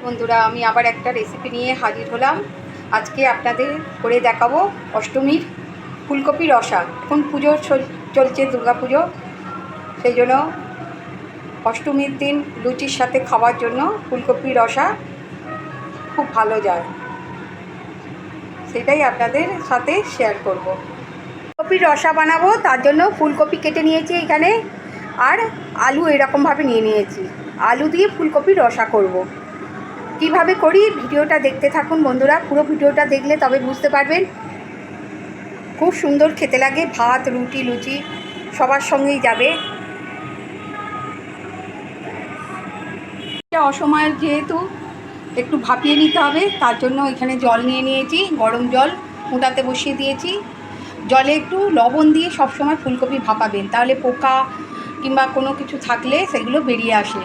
বন্ধুরা, আমি আবার একটা রেসিপি নিয়ে হাজির হলাম। আজকে আপনাদের করে দেখাবো অষ্টমীর ফুলকপি রসা। এখন পুজো চলছে, দুর্গা পুজো, সেই জন্য অষ্টমীর দিন লুচির সাথে খাওয়ার জন্য ফুলকপি রসা খুব ভালো যায়, সেটাই আপনাদের সাথে শেয়ার করব। ফুলকপির রসা বানাবো, তার জন্য ফুলকপি কেটে নিয়েছি এখানে, আর আলু এরকমভাবে নিয়ে নিয়েছি। আলু দিয়ে ফুলকপির রসা করব। কিভাবে করি ভিডিওটা দেখতে থাকুন বন্ধুরা, পুরো ভিডিওটা দেখলে তবে বুঝতে পারবেন। খুব সুন্দর খেতে লাগে, ভাত, রুটি, লুচি সবার সঙ্গেই যাবে। এটা অসময়ের যেহেতু একটু ভাপিয়ে নিতে হবে, তার জন্য এখানে জল নিয়ে নিয়েছি, গরম জল মোটাতে বসিয়ে দিয়েছি। জলে একটু লবণ দিয়ে সবসময় ফুলকপি ভাপাবেন, তাহলে পোকা কিংবা কোনো কিছু থাকলে সেগুলো বেরিয়ে আসে।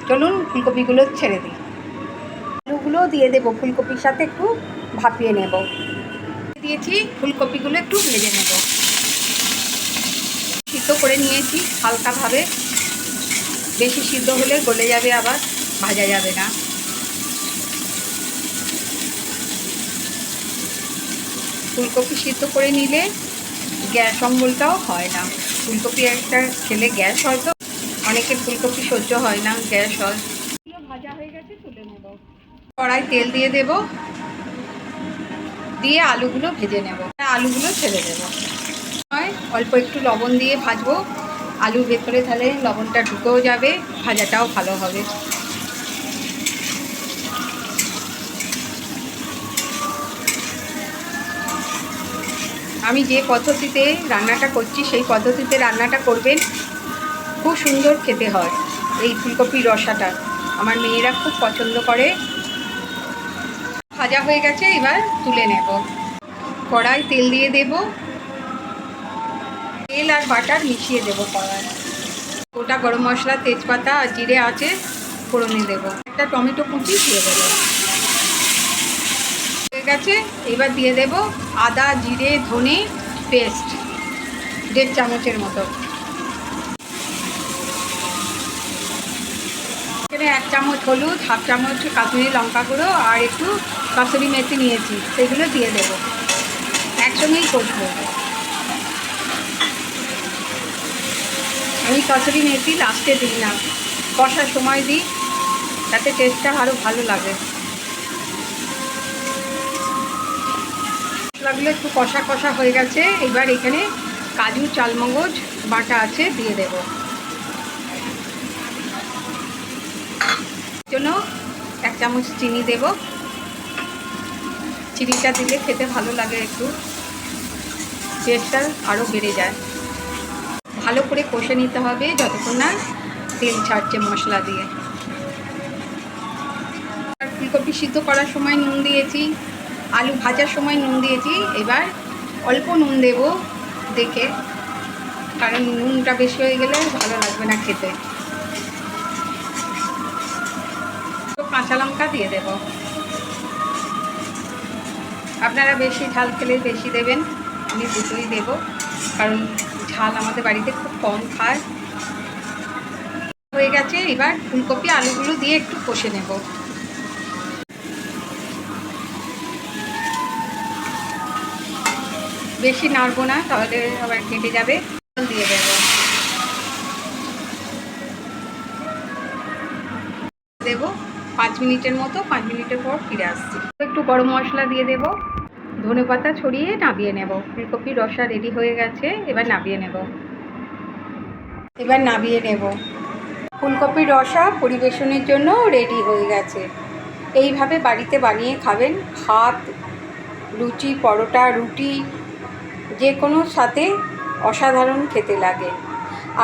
চলুন ফুলকপিগুলো ছেড়ে দিই। আলুগুলো দিয়ে দেবো, ফুলকপির সাথে একটু ভাপিয়ে নেব। দিয়েছি, ফুলকপিগুলো একটু ভেজে নেব। সিদ্ধ করে নিয়েছি হালকাভাবে, বেশি সিদ্ধ হলে গলে যাবে, আবার ভাজা যাবে না। ফুলকপি সিদ্ধ করে নিলে গ্যাস অম্বলটাও হয় না। ফুলকপি একটা খেলে গ্যাস হয়, তো অনেকের ফুলকপি সহ্য হয় না, গ্যাস হয়। ভাজা হয়ে গেছে, তুলে নেব। কড়াই তেল দিয়ে দেব, দিয়ে আলুগুলো ভেজে নেব। আলুগুলো ছেড়ে দেব, অল্প একটু লবণ দিয়ে ভাজবো আলুর ভেতরে, তাহলে লবণটা ঢুকেও যাবে, ভাজাটাও ভালো হবে। আমি যে পদ্ধতিতে রান্নাটা করছি সেই পদ্ধতিতে রান্নাটা করবেন, খুব সুন্দর খেতে হয় এই ফুলকপির রসাটা। আমার মেয়েরা খুব পছন্দ করে। ভাজা হয়ে গেছে, এবার তুলে নেব। কড়াই তেল দিয়ে দেব, তেল আর বাটার মিশিয়ে দেব কড়াই। গোটা গরম মশলা, তেজপাতা আর জিরে আছে, ফোড়নে দেবো। একটা টমেটো কুচি দিয়ে দেবো। হয়ে গেছে, এবার দিয়ে দেব আদা, জিরে, ধনে পেস্ট 1.5 চামচের মতো। এখানে 1 চামচ হলুদ, 1/2 চামচ কাশ্মীরি লঙ্কা গুঁড়ো আর একটু কাসুরি মেথি নিয়েছি, সেগুলো দিয়ে দেব। একসঙ্গেই কষবো। আমি কাসুরি মেথি লাস্টে দিই না, কষার সময় দিই, তাতে টেস্টটা আরও ভালো লাগে। মশলাগুলো একটু কষা কষা হয়ে গেছে, এবার এখানে কাজু, চালমগজ বাটা আছে, দিয়ে দেব। জন্য 1 চামচ চিনি দেব। চিনিটা দিলে খেতে ভালো লাগে, একটু টেস্টটা আরও বেড়ে যায়। ভালো করে কষে নিতে হবে যতক্ষণ না তেল ছাড়ছে মশলা দিয়ে। আর ফুলকপি সিদ্ধ করার সময় নুন দিয়েছি, আলু ভাজার সময় নুন দিয়েছি। এবার অল্প নুন দেব দেখে, কারণ নুনটা বেশি হয়ে গেলে ভালো লাগবে না খেতে। তো কাঁচা লঙ্কা দিয়ে দেব। আপনারা বেশি ঝাল খেলে বেশি দেবেন, আমি দুটোই দেব, কারণ ঝাল আমাদের বাড়িতে খুব কম খায়। হয়ে গেছে, এবার ফুলকপি আলুগুলো দিয়ে একটু কষে নেব। বেশি নাড়বো না, তাহলে আবার কেটে যাবে। দিয়ে দেব, 5 মিনিটের মতো। 5 মিনিটের পর ফিরে আসছি। একটু গরম মশলা দিয়ে দেব, ধনেপাতা ছড়িয়ে নামিয়ে নেব। ফুলকপির রসা রেডি হয়ে গেছে, এবার নামিয়ে নেব। ফুলকপির রসা পরিবেশনের জন্য রেডি হয়ে গেছে। এইভাবে বাড়িতে বানিয়ে খাবেন, ভাত, লুচি, পরোটা, রুটি যে কোনো সাথে অসাধারণ খেতে লাগে।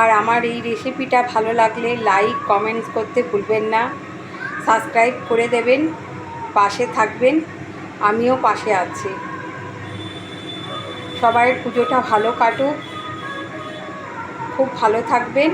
আর আমার এই রেসিপিটা ভালো লাগলে লাইক, কমেন্টস করতে ভুলবেন না। সাবস্ক্রাইব করে দেবেন, পাশে থাকবেন, আমিও পাশে আছি। সবাই পুজোটা ভালো কাটুক, খুব ভালো থাকবেন।